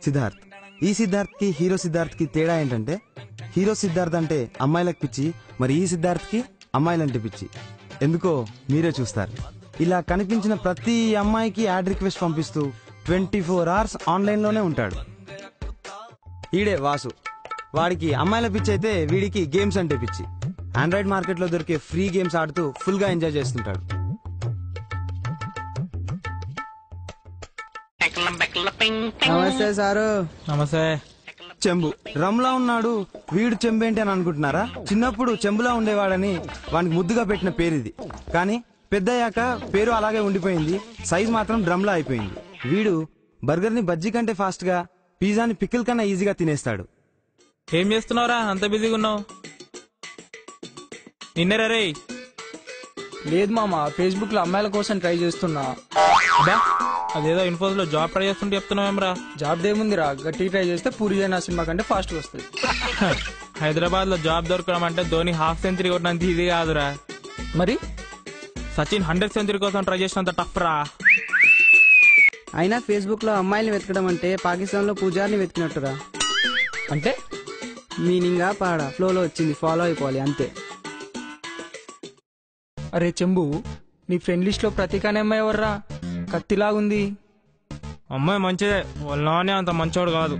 సిద్ధార్థ్. ఈ సిద్ధార్థ్ కి హీరో సిద్ధార్థ్ కి తేడా ఏంటంటే, హీరో సిద్ధార్థ్ అంటే అమ్మాయిలకు పిచ్చి, మరి ఈ సిద్ధార్థ్ కి అమ్మాయిలంటే పిచ్చి. ఎందుకో మీరే చూస్తారు. ఇలా కనిపించిన ప్రతి అమ్మాయికి యాడ్ రిక్వెస్ట్ పంపిస్తూ 24 hours ఆన్లైన్ లోనే ఉంటాడు. ఈడే వాసు. వాడికి అమ్మాయిల పిచ్చి అయితే వీడికి గేమ్స్ అంటే పిచ్చి. ఆండ్రాయిడ్ మార్కెట్ లో దొరికే ఫ్రీ గేమ్స్ ఆడుతూ ఫుల్ గా ఎంజాయ్ చేస్తుంటాడు. నమస్తే సారు. నమస్తే. చెంబు రమ్లా ఉన్నాడు, వీడు చెంబేంటి అని అనుకుంటున్నారా? చిన్నప్పుడు చెంబులా ఉండేవాడని వానికి ముద్దుగా పెట్టిన పేరు ఇది. కానీ పెద్దయ్యాక పేరు అలాగే ఉండిపోయింది, సైజ్ మాత్రం డ్రమ్లా అయిపోయింది. వీడు బర్గర్ ని బజ్జీ కంటే ఫాస్ట్ గా, పిజ్జాని పికిల్ కన్నా ఈజీగా తినేస్తాడు. ఏం చేస్తున్నావురా అంత బిజీగా ఉన్నావు? నిన్నరా రే? లేదు మామ, ఫేస్బుక్ లో అమ్మాయిల కోసం ట్రై చేస్తున్నా. అదేదో ఇన్ఫోస్ లో జాబ్ ట్రై చేస్తుంటే చెప్తున్నావేమ్రా? జాబ్ దేముందిరా, గట్టి ట్రై చేస్తే పూరి అయిన సినిమా కంటే ఫాస్ట్ వస్తుంది. హైదరాబాద్ లో జాబ్ దొరకడం అంటే ధోని 1/2 సెంచరీ కొట్టినంత ఇది కాదురా. మరి సచిన్ 100 సెంచరీ కోసం ట్రై చేసినంత టఫ్ రా. అయినా ఫేస్బుక్ లో అమ్మాయిని వెతకడం అంటే పాకిస్తాన్ లో పూజారిని వెతికినట్టురా. అంటే మీనింగ్ పాడ ఫ్లోలో వచ్చింది, ఫాలో అయిపోవాలి అంతే. అరే చెంబు, నీ ఫ్రెండ్ లిస్ట్ లో ప్రతీక్ అనే అమ్మాయి ఎవర్రా? కత్తిలాగుంది. అమ్మాయి మంచిదే, వాళ్ళనే అంత మంచోడు కాదు.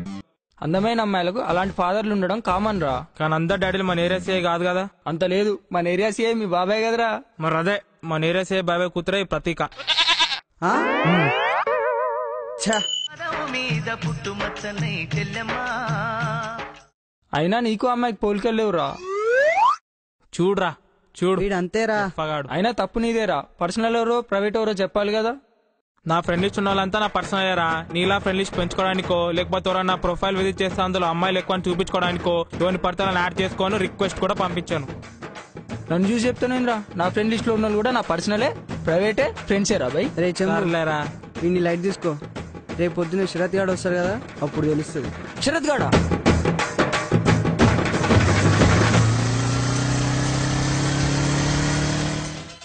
అందమైన అమ్మాయిలకు అలాంటి ఫాదర్లు ఉండడం కామన్ రా. కానీ అందరు డాడీలు మన ఏరియా సీఏ కాదు కదా. అంత లేదు, మన ఏరియా సీఏ మీ బాబాయ్ కదరా. మరి అదే మన ఏరియా సీఏ బాబాయ్ కూతురే ప్రతీక. అయినా నీకు అమ్మాయికి పోలికెళ్ళేవురా. చూడురా చూడు, అంతేరా. అయినా తప్పు నీదేరా. పర్సనల్ ఎవరో ప్రైవేట్ ఎవరో చెప్పాలి కదా. నా ఫ్రెండ్ లిస్ట్ ఉన్న వాళ్ళంతా నా పర్సనల్ అయ్యారా. నీలా ఫ్రెండ్ లిస్ట్ పెంచుకోవడానికో, లేకపోతే ఎవరైనా నా ప్రొఫైల్ విజిట్ చేస్తే అందులో అమ్మాయిలు ఎక్కువ చూపించుకోవడానికో, ఎవరిని పడితే యాడ్ చేసుకోను రిక్వెస్ట్ కూడా పంపించాను. నన్ను చూసి చెప్తానేరా, నా ఫ్రెండ్ లిస్ట్ లో ఉన్న కూడా నా పర్సనలే, ప్రైవేటే, ఫ్రెండ్సే రా బై. రే చెంబులేరా, వీడిని లైట్ తీసుకో. రేపు పొద్దున్న శరత్ గాడు వస్తారు కదా, అప్పుడు తెలుస్తుంది. శరత్ గాడా?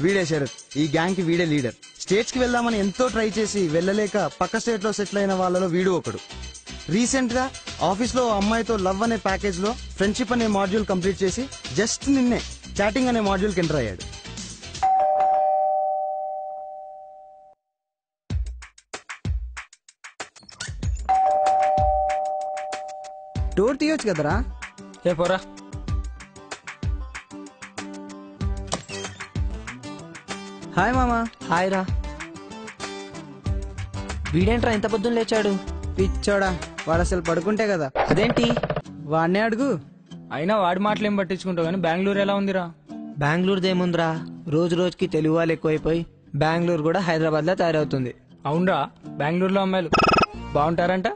వీడే శరత్. ఈ గ్యాంగ్ కి వీడే లీడర్. స్టేట్స్ కి వెళ్దామని ఎంతో ట్రై చేసి వెళ్ళలేక పక్క స్టేట్ లో సెటిల్ అయిన వాళ్ళలో వీడు ఒకడు. రీసెంట్ గా ఆఫీస్ లో అమ్మాయితో లవ్ అనే ప్యాకేజ్ లో ఫ్రెండ్షిప్ అనే మాడ్యూల్ కంప్లీట్ చేసి జస్ట్ నిన్నే చాటింగ్ అనే మాడ్యూల్ కి ఎంటర్ అయ్యాడు. డోర్ తీయొచ్చు కదరా. ఏ పోరా. హాయ్ మామా. హాయ్ రా. వీడేంట్రా ఇంత పొద్దున్న లేచాడు? పిచ్చోడా, వాడు అసలు పడుకుంటే కదా. అదేంటి? వాడినే అడుగు. అయినా వాడి మాటలేం పట్టించుకుంటావు కానీ బెంగళూరు ఎలా ఉందిరా? బెంగళూరుదేముందిరా, రోజు రోజుకి తెలుగు వాళ్ళు ఎక్కువైపోయి బెంగళూరు కూడా హైదరాబాద్ లో తయారవుతుంది. అవునరా, బెంగళూరులో అమ్మాయిలు బాగుంటారంట.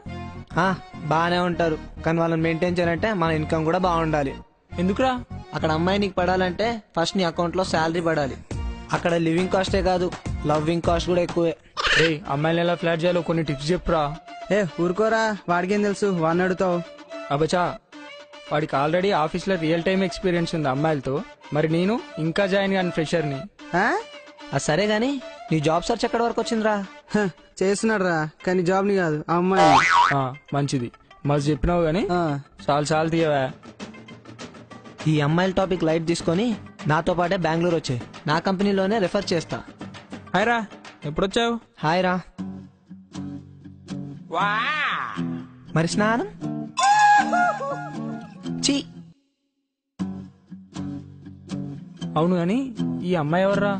బాగానే ఉంటారు, కానీ వాళ్ళని మెయింటైన్ చేయాలంటే మన ఇన్కమ్ కూడా బాగుండాలి. ఎందుకురా? అక్కడ అమ్మాయి నీకు పడాలంటే ఫస్ట్ నీ అకౌంట్ లో శాలరీ పడాలి. అక్కడ లివింగ్ కాస్టే కాదు, లవ్వింగ్ కాస్ట్ కూడా ఎక్కువే. అమ్మాయిని ఎలా ఫ్లాట్ చేయాలో కొన్ని టిప్స్ చెప్పురా. ఊరుకోరా, వాడికేం తెలుసు, వాడిని అడుగుతావు. అబచా, వాడికి ఆల్రెడీ ఆఫీస్ లో రియల్ టైమ్ ఎక్స్పీరియన్స్ ఉంది అమ్మాయిలతో. మరి నేను ఇంకా జాయిన్ కాని ఫ్రెషర్ ని. సరే గాని నీ జాబ్ సర్చ్ ఎక్కడి వరకు వచ్చిందిరా? చేస్తున్నాడు రా, కానీ జాబ్ ని కాదు ఆ అమ్మాయి. మంచిది, మస్తు చెప్పినావు గాని చాలు చాలు తీయవా. ఈ అమ్మాయిల టాపిక్ లైట్ తీసుకొని నాతో పాటే బెంగళూరు వచ్చాయి, నా కంపెనీలోనే రెఫర్ చేస్తా. హాయ్ రా, ఎప్పుడొచ్చావు? హాయ్ రా. మరి స్నానం? చీ. అవును గాని ఈ అమ్మాయి ఎవర్రా?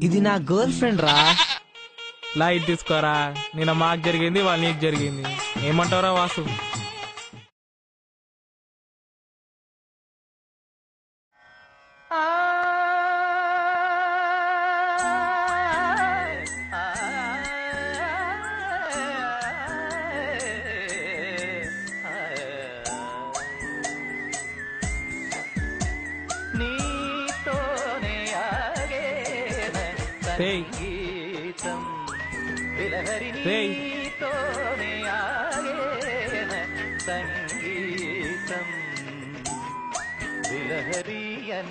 ఇది నా గర్ల్ ఫ్రెండ్ రా. లైట్ తీసుకోరా, నేను మాకు జరిగింది వాళ్ళు నీకు జరిగింది. ఏమంటావురా వాసు? రేయ్. రేయ్.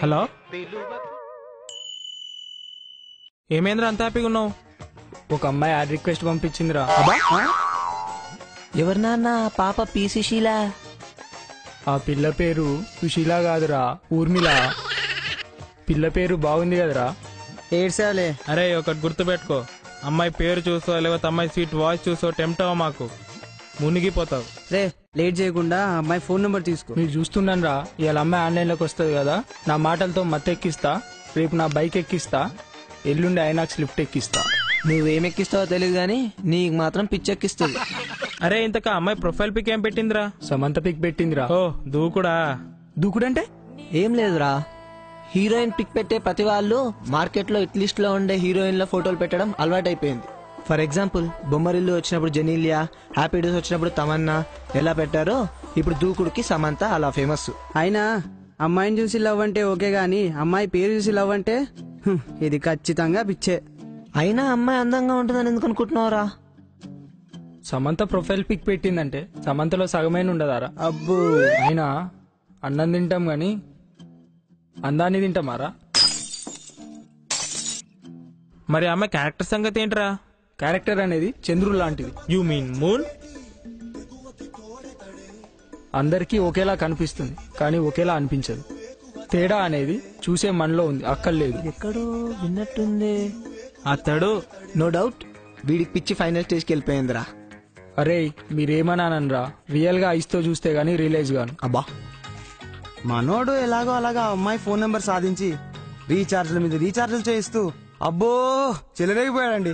హలో ఏమేంద్ర అంత హ్యాపీగా ఉన్నావు? ఒక అమ్మాయి యాడ్ రిక్వెస్ట్ పంపించిందిరా. ఎవరు నాన్న పాప పీసీ శీలా? ఆ పిల్ల పేరు సుశీల కాదురా, ఊర్మిళ. పిల్ల పేరు బాగుంది కదరా. ఏడ్సాలే. అరే ఒకటి గుర్తుపెట్టుకో, అమ్మాయి పేరు చూసో లేకపోతే అమ్మాయి స్వీట్ వాయిస్ చూసో టెంప్ట్ అవ్వ, మాకు మునిగిపోతావు. రే లేట్ చేయకుండా అమ్మాయి ఫోన్ నెంబర్ తీసుకో. మీరు చూస్తున్నాను రా, ఇవాళ అమ్మాయి ఆన్లైన్లోకి వస్తుంది కదా, నా మాటలతో మత్తెక్కిస్తా, రేపు నా బైక్ ఎక్కిస్తా, ఎల్లుండి ఐనాక్స్ లిఫ్ట్ ఎక్కిస్తా. నువ్వేమెక్కిస్తావో తెలియదు గానీ నీకు మాత్రం పిచ్చెక్కిస్తుంది. అరే ఇంతకా అమ్మాయి ప్రొఫైల్ పిక్ ఏం పెట్టిందిరా? సమంత పిక్ పెట్టిందిరా. ఓ దూకుడా. దూకుడంటే ఏం లేదురా, హీరోయిన్ పిక్ పెట్టే ప్రతి వాళ్ళు మార్కెట్ లో హిట్ లిస్ట్ లో ఉండే హీరోయిన్ల ఫోటోలు పెట్టడం అలవాటైపోయింది. ఫర్ ఎగ్జాంపుల్ బొమ్మరిల్లు వచ్చినప్పుడు జెనీలియా, హ్యాపీ డేస్ వచ్చినప్పుడు తమన్నా ఎలా పెట్టారో ఇప్పుడు దూకుడుకి సమంత అలా ఫేమస్. అయినా అమ్మాయిని చూసి లవ్ అంటే ఓకే గాని అమ్మాయి పేరు చూసి లవ్ అంటే ఇది ఖచ్చితంగా పిచ్చే. అయినా అమ్మాయి అందంగా ఉంటుందని ఎందుకు అనుకుంటున్నావురా? సమంత ప్రొఫైల్ పిక్ పెట్టిందంటే సమంతలో సగమైన ఉండదారా? అబ్బో. అయినా అన్నం తింటాం గాని అందాన్ని తింటామారా? మరి అమ్మాయి క్యారెక్టర్ సంగతి ఏంట్రా? క్యారెక్టర్ అనేది చంద్రుడు లాంటిది. You mean moon? అందరికీ ఒకేలా కనిపిస్తుంది కానీ ఒకేలా అనిపించదు. తేడా అనేది చూసే మనలో ఉంది, అక్కర్లేదు. ఎక్కడో విన్నట్టుంది. అతడు నో డౌట్ వీడికి పిచ్చి ఫైనల్ స్టేజ్కి వెళ్ళిపోయిందిరా. అరే మీరేమన్నానరా, రియల్ గా ఐస్తో చూస్తే గానీ రియలైజ్ గాను. అబ్బా మనోడు ఎలాగో అలాగా అమ్మాయి ఫోన్ నెంబర్ సాధించి రీఛార్జ్ల మీద రీఛార్జ్లు చేయిస్తూ అబ్బో చెలరేగిపోయాడండి.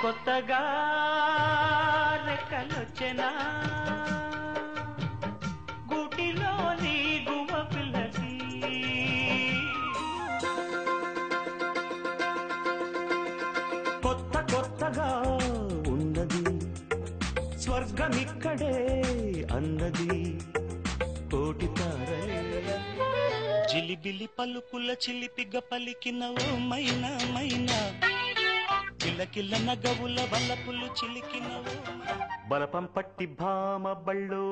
కొత్తగా రెక్కలొచ్చెనా గూటిలోని గువ్వ పిల్లకి, కొత్త కొత్తగా ఉన్నది స్వర్గమిక్కడే అన్నది కోటి తారలే, జిలిబిలి పలుకుల చిలిపిగ పలికిన ఓ మైనా మైనా, కిలకిల నగవుల వల్లపులు చిలికినవు, బలపం పట్టి భామ బళ్ళు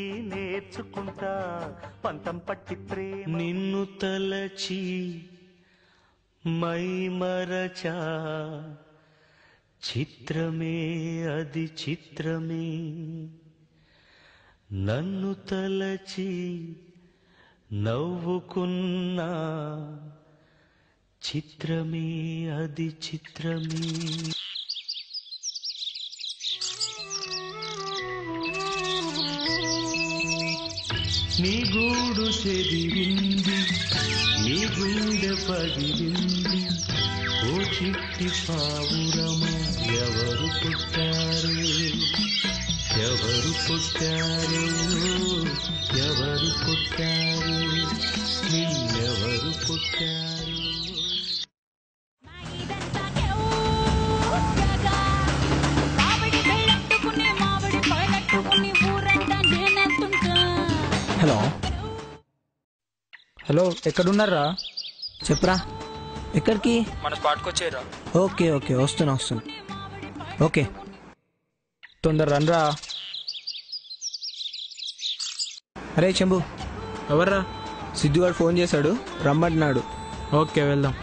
ఈ నేర్చుకుంటా, పంతం పట్టి ప్రేమ నిన్ను తలచి మై మరచా, చిత్రమే అది చిత్రమే, నన్ను తలచి నవ్వుకున్నా, చిత్రమే అది చిత్రమే. నీ గూడు చెదిరింది, నీ గుండె పగిలింది, ఓ చిట్టి పావురమ ఎవరు పుట్టారు, ఎవరు పుట్టారు, ఎవరు పుట్టారు, నిన్నెవరు పుట్టారు. హలో హలో ఎక్కడున్నారా? చెప్పరా ఎక్కడికి? మన స్పాట్కి వచ్చేరా. ఓకే ఓకే వస్తున్నా. ఓకే తొందర రండ్రా. అరే చెంబు, ఎవర్రా? సిద్ధుగాడు ఫోన్ చేశాడు, రమ్మంటున్నాడు. ఓకే వెళ్దాం.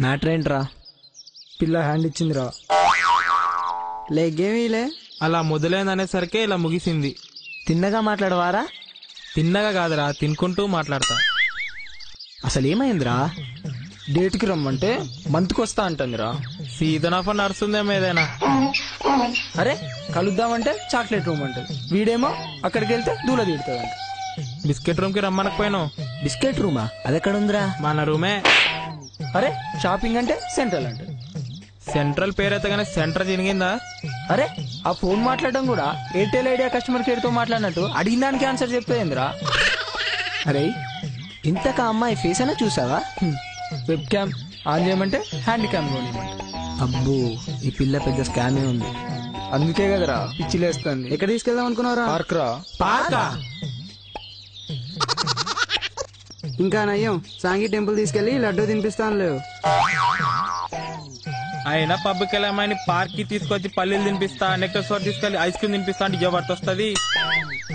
మ్యాటర్ ఏంట్రా? పిల్ల హ్యాండ్ ఇచ్చిందిరా. లేగేమీలే. అలా మొదలైందనేసరికి ఇలా ముగిసింది. తిన్నగా మాట్లాడవారా? తిన్నగా కాదురా, తినుకుంటూ మాట్లాడతా. అసలు ఏమైందిరా? డేట్కి రమ్మంటే మంత్కి వస్తా అంటుందిరా. సీజన్ ఆఫ్ నడుస్తుందేమో ఏదైనా. అరే కలుద్దామంటే చాక్లెట్ రూమ్ అంటది, వీడేమో అక్కడికి వెళ్తే దూల తీడుతుంది. బిస్కెట్ రూమ్ కి రమ్మనకపోయినావు? బిస్కెట్ రూమా? అదెక్కడ ఉందిరా? మన రూమే. అరే షాపింగ్ అంటే సెంట్రల్ అంటే. సెంట్రల్ పేరైతే కానీ సెంటర్ తిరిగిందా? అరే ఆ ఫోన్ మాట్లాడడం కూడా ఎయిర్టెల్ ఐడియా కస్టమర్ కేర్ తో మాట్లాడినట్టు అడిగిన దానికి ఆన్సర్ చెప్పేందిరా. అరే ఇంతక అమ్మాయి ఫేస్ అయినా చూసావా? వెబ్ క్యామ్ ఆన్ చేయమంటే హ్యాండ్ క్యామ్ కొనివ్వండి. అబ్బో ఈ పిల్ల పెద్ద స్కామే ఉంది. అందుకే కదరా పిచ్చిలేస్తుంది. ఎక్కడ తీసుకెళ్దాం అనుకున్నారా? పార్క్ రా. పార్కా? ఇంకా నయ్యం సాంగి టెంపుల్ తీసుకెళ్లి లడ్డూ తినిపిస్తాను లేవు. అయినా పబ్కి వెళ్ళామని పార్క్ కి తీసుకొచ్చి పల్లీలు తినిపిస్తా, నెక్స్ట్ స్టోర్ తీసుకెళ్లి ఐస్ క్రీమ్ తినిపిస్తా అంటే జబర్దస్త్ వస్తుంది.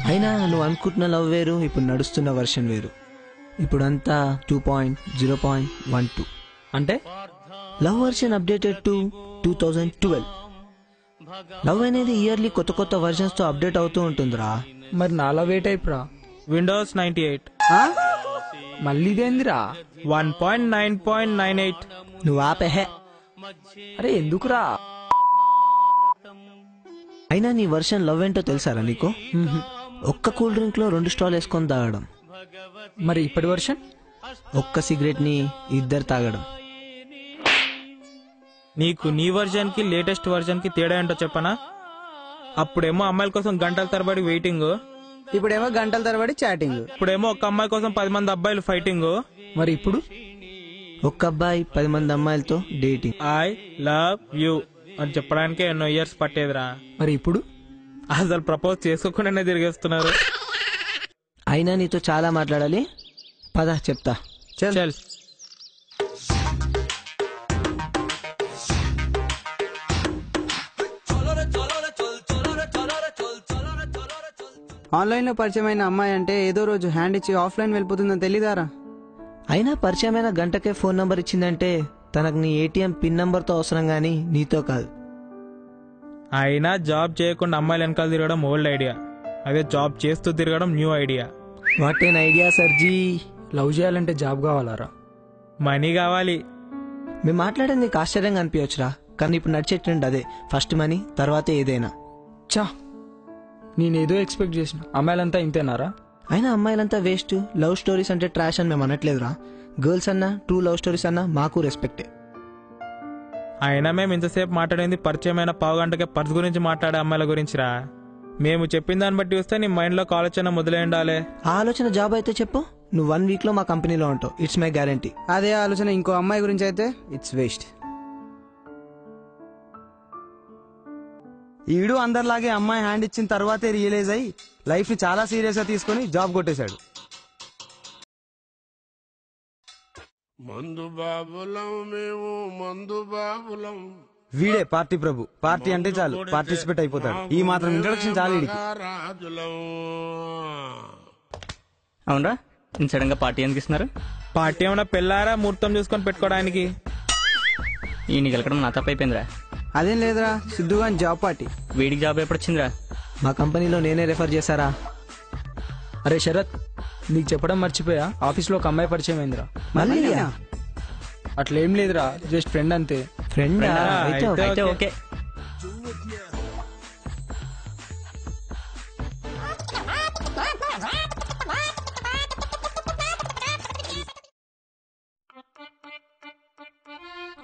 అయినా నువ్వు అనుకుంటున్న లవ్ వేరు, ఇప్పుడు నడుస్తున్న వర్షన్ వేరు. ఇప్పుడంతా 2.0.12 అంటే love version updated to 2012. Love అనేది ఇయర్లీ కొత్త కొత్త వర్షన్స్ తో అప్డేట్ అవుతూ ఉంటుందిరా. మరి నాలా వెయిట్ అయిపోరా. విండోస్ 98 మళ్ళీ ఇదేందిరా? 1.9.98. నువ్వు ఆపెహే. అరే ఎందుకురా? అయినా నీ వర్షన్ లవ్ ఏంటో తెలుసారా నీకు? ఒక్క కూల్ డ్రింక్ లో 2 స్టాల్ వేసుకొని తాగడం. మరి ఇప్పటి వర్షన్ ఒక్క సిగరెట్ ని 2 తాగడం. నీకు నీ వర్జన్ కి లేటెస్ట్ వర్జన్ కి తేడా ఏంటో చెప్పనా? అప్పుడేమో అమ్మాయిల కోసం గంటల తరబడి వెయిటింగ్, ఇప్పుడేమో గంటల తరబడి చాటింగ్. ఇప్పుడేమో ఒక అమ్మాయి కోసం 10 మంది అబ్బాయిలు ఫైటింగ్. మరి ఇప్పుడు ఒక్క అబ్బాయి 10 మంది అమ్మాయిలతో డేటింగ్. ఐ లవ్ యూ అని చెప్పడానికే ఎన్నో ఇయర్స్ పట్టేదిరా. మరి ఇప్పుడు అసలు ప్రపోజ్ చేసుకోకుండానే తిరిగేస్తున్నారు. అయినా నీతో చాలా మాట్లాడాలి, పద చెప్తా. చల్. ఆన్లైన్ లో పరిచయమైన అమ్మాయి అంటే ఏదో రోజు హ్యాండ్ ఇచ్చి ఆఫ్లైన్ వెళ్ళిపోతుందని తెలీదారా? అయినా పరిచయమైన గంటకే ఫోన్ నంబర్ ఇచ్చిందంటే తనకు నీ ఏటీఎం పిన్ నంబర్ తో అవసరం గానీ నీతో కాదు. అయినా జాబ్ చేయకుండా అమ్మాయిలు వెనకాల తిరగడం ఓల్డ్ ఐడియా, అదే జాబ్ చేస్తూ తిరగడం new idea. What an idea sir ji. Love చేయాలంటే జాబ్ కావాలారా? మనీ కావాలి. మేము మాట్లాడేది నీకు ఆశ్చర్యంగా అనిపించచ్చురా, కానీ ఇప్పుడు నడిచే ట్రెండ్ అదే. ఫస్ట్ మనీ, తర్వాత ఏదైనా. చా, నేనేదో ఎక్స్పెక్ట్ చేసిన. అమ్మాయిలంతా ఇంతేనారా? అయినా అమ్మాయిలంతా వేస్ట్, లవ్ స్టోరీస్ అంటే ట్రాష్ అని మేము అనట్లేదురా. గర్ల్స్ అన్నా, ట్రూ లవ్ స్టోరీస్ అన్నా మాకు రెస్పెక్టే. అయినా మేము ఇంతసేపు మాట్లాడింది పరిచయమైన పావుగంటకే పర్స్ గురించి మాట్లాడే అమ్మాయిల గురించిరా. మేము చెప్పిన దాన్ని బట్టి చూస్తే నీ మైండ్ లో ఆలోచన మొదలై ఉండాలి. ఆ ఆలోచన జాబ్ అయితే చెప్పు, నువ్వు 1 వీక్ లో మా కంపెనీలో ఉంటావు. It's my guarantee. అదే ఆలోచన ఇంకో అమ్మాయి గురించి అయితే ఇట్స్ వేస్ట్. ఈడు అందరిలాగే అమ్మాయి హ్యాండ్ ఇచ్చిన తర్వాతే రియలైజ్ అయ్యి లైఫ్ ని చాలా సీరియస్ గా తీసుకుని జాబ్ కొట్టేశాడు. మందు బాబులం మేము, మందు బాబులం. వీడే పార్టీ ప్రభు. పార్టీ అంటే చాలు పార్టిసిపేట్ అయిపోతాడు. ఈ మాత్రం ఇంట్రొడక్షన్ చాలు వీడికి. రాజులం. అవునరా, నేను సడన్ గా పార్టీ ఎందుకు ఇస్తున్నారు? పార్టీ ఏమన్నా పెళ్ళారా ముహూర్తం చూసుకొని పెట్టుకోవడానికి? ఈ నీకు వెళ్ళకడం నా తప్ప అయిపోయిందిరా. అదేం లేదురా, సిద్ధుగా జాబ్ పార్టీ. వీడికి జాబ్ ఎప్పుడు వచ్చిందిరా? మా కంపెనీలో నేనే రెఫర్ చేశారా. అరే శరత్, నీకు చెప్పడం మర్చిపోయా, ఆఫీస్లో ఒక అమ్మాయి పరిచయం అయిందిరా. మళ్ళీ అట్లేం లేదురా, జస్ట్ ఫ్రెండ్ అంతే. ఫ్రెండ్ అయితే ఓకే.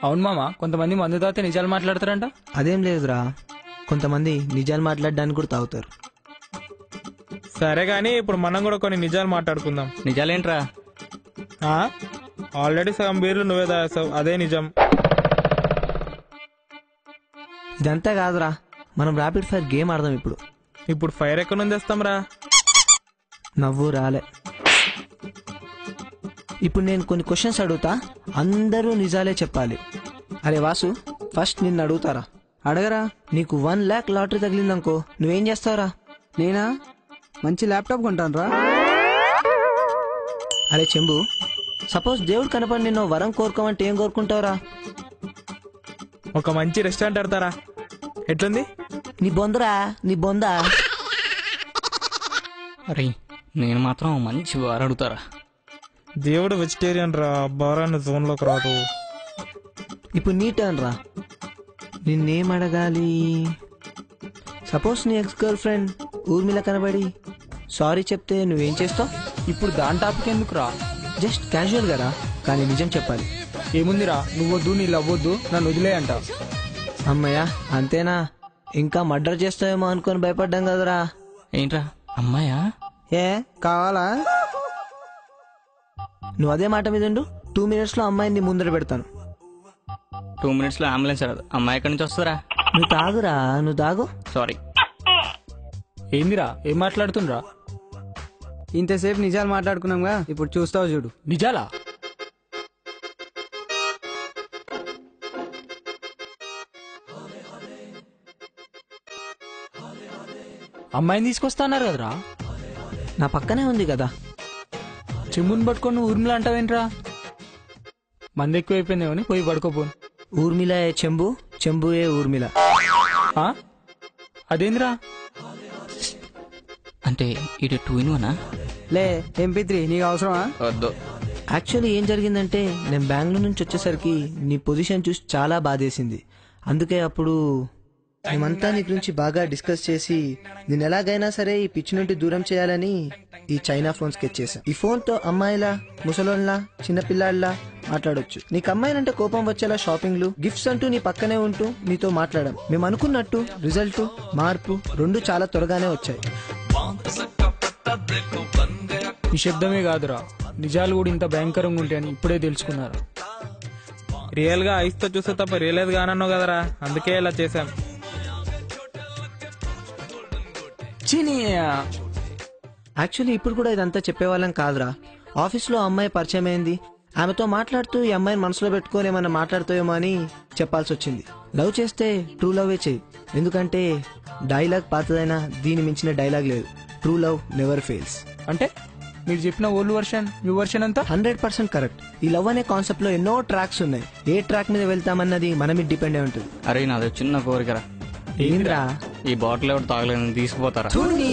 అవును మామ, కొంతమంది మందు తాగితే నిజాలు మాట్లాడతారంట. అదేం లేదురా, కొంతమంది నిజాలు మాట్లాడడానికి కూడా తాగుతారు. సరే గానీ ఇప్పుడు మనం కూడా కొన్ని నిజాలు మాట్లాడుకుందాం. నిజాలేంట్రా? ఆల్రెడీ సగం బీర్లు నువ్వే తాగేస్తావు, అదే నిజం. ఇదంతా కాదురా, మనం ర్యాపిడ్ ఫైర్ గేమ్ ఆడదాం ఇప్పుడు. ఇప్పుడు ఫైర్ ఎక్కడ నుంచి తెస్తాం రా? నవ్వు రాలే. ఇప్పుడు నేను కొన్ని క్వశ్చన్స్ అడుగుతా, అందరూ నిజాలే చెప్పాలి. అరే వాసు, ఫస్ట్ నిన్ను అడుగుతారా. అడగరా. నీకు 1 lakh లాటరీ తగిలిందనుకో, నువ్వేం చేస్తావురా? నేనా? మంచి ల్యాప్టాప్ కొంటాను రా. అరే చెంబు, సపోజ్ దేవుడు కనపడి నిన్ను వరం కోరుకోమంటే ఏం కోరుకుంటావురా? ఒక మంచి రెస్టారెంట్ పెడతారా? ఎట్లుంది? నీ బొందరా, నీ బొందా. అరే నేను మాత్రం మంచి వారు అడుగుతారా. దేవుడు వెజిటేరియన్ రా, బారాన్ని జోన్ లోకి రాదు. ఇప్పుడు నీ టర్న్ రా. నిన్నేం అడగాలి? సపోజ్ నీ ఎక్స్ గర్ల్ ఫ్రెండ్ ఊర్మిళ కనబడి సారీ చెప్తే నువ్వేం చేస్తావు? ఇప్పుడు దాని టాపిక్ ఎందుకు రా? జస్ట్ క్యాజువల్ గా రా, కానీ నిజం చెప్పాలి. ఏముందిరా, నువ్వొద్దు నీ లవ్వొద్దు, నన్ను వదిలే అంట. అమ్మయ్యా అంతేనా? ఇంకా మర్డర్ చేస్తావేమో అనుకొని భయపడ్డాం కదరా. ఏంట్రా అమ్మాయా? ఏ కావాలా? నువ్వు అదే మాట మీద ఉండు, 2 minutes లో అమ్మాయిని ముందర పెడతాను. 2 minutes లో అంబులెన్స్ రాదు. అమ్మాయి ఎక్కడి నుంచి వస్తుందిరా? నువ్వు తాగురా, నువ్వు తాగు. సారీ. ఏందిరా ఏం మాట్లాడుతుండ్రా? ఇంతసేపు నిజాలు మాట్లాడుకున్నాంగా, ఇప్పుడు చూస్తావు చూడు. నిజాలా? అమ్మాయిని తీసుకొస్తాన్నారు కదరా. నా పక్కనే ఉంది కదా. చెమ్ముని పట్టుకొని ఊర్మిళ అంటావేంట్రా? మంది ఎక్కువైపోయిందేమని పోయి పడుకోపోను. ఊర్మిళ ఏ చెంబు, చెంబు ఏ ఊర్మిళ. ఆ? అదేంద్రా? అంటే ఇటు 2 in 1 లే MP3 నీకు అవసరమా? వద్దు. యాక్చువల్లీ ఏం జరిగిందంటే నేను బెంగళూరు నుంచి వచ్చేసరికి నీ పొజిషన్ చూసి చాలా బాధేసింది. అందుకే అప్పుడు మేమంతా నీ గురించి బాగా డిస్కస్ చేసి నేను ఎలాగైనా సరే ఈ పిచ్చి నుండి దూరం చేయాలని ఈ చైనా ఫోన్ స్కెచ్ చేశాం. ఈ ఫోన్ తో అమ్మాయిలా, ముసలోళ్ళ, చిన్నపిల్లాళ్ళ మాట్లాడొచ్చు. నీకు అమ్మాయిలంటే కోపం వచ్చేలా షాపింగ్లు, గిఫ్ట్స్ అంటూ నీ పక్కనే ఉంటూ నీతో మాట్లాడడం. మేము అనుకున్నట్టు రిజల్ట్, మార్పు రెండు చాలా త్వరగానే వచ్చాయి. నిశ్శబ్దమే కాదురా, నిజాలు కూడా ఇంత భయంకరంగా ఉంటాయని ఇప్పుడే తెలుసుకున్నారు. రియల్ గా ఐస్ తో చూస్తే తప్ప రియలైజ్ గానన్నావు కదరా, అందుకే ఇలా చేశాం. యాక్చువల్లీ ఇప్పుడు కూడా ఇదంతా చెప్పేవాళ్ళం కాదురా. ఆఫీస్లో అమ్మాయి పరిచయం అయింది, ఆమెతో మాట్లాడుతూ ఈ అమ్మాయిని మనసులో పెట్టుకొని ఏమన్నా మాట్లాడుతాయేమో అని చెప్పాల్సి వచ్చింది. లవ్ చేస్తే ట్రూ లవే చేయి, ఎందుకంటే డైలాగ్ పాతదైనా దీని మించిన డైలాగ్ లేదు. True love never fails. అంటే మీరు చెప్పిన ఓల్డ్ వర్షన్ న్యూ వర్షన్ అంతా 100% కరెక్ట్. ఈ లవ్ అనే కాన్సెప్ట్ లో ఎన్నో ట్రాక్స్ ఉన్నాయి. ఏ ట్రాక్ మీద వెళ్తామన్నది మన మీద డిపెండ్ అయి ఉంటుంది. అరే నాది చిన్న కోరికరా. ఏంద్రా? ఈ బాటిల్ ఎవరు తాగలేదు తీసుకుపోతారా? ధోని.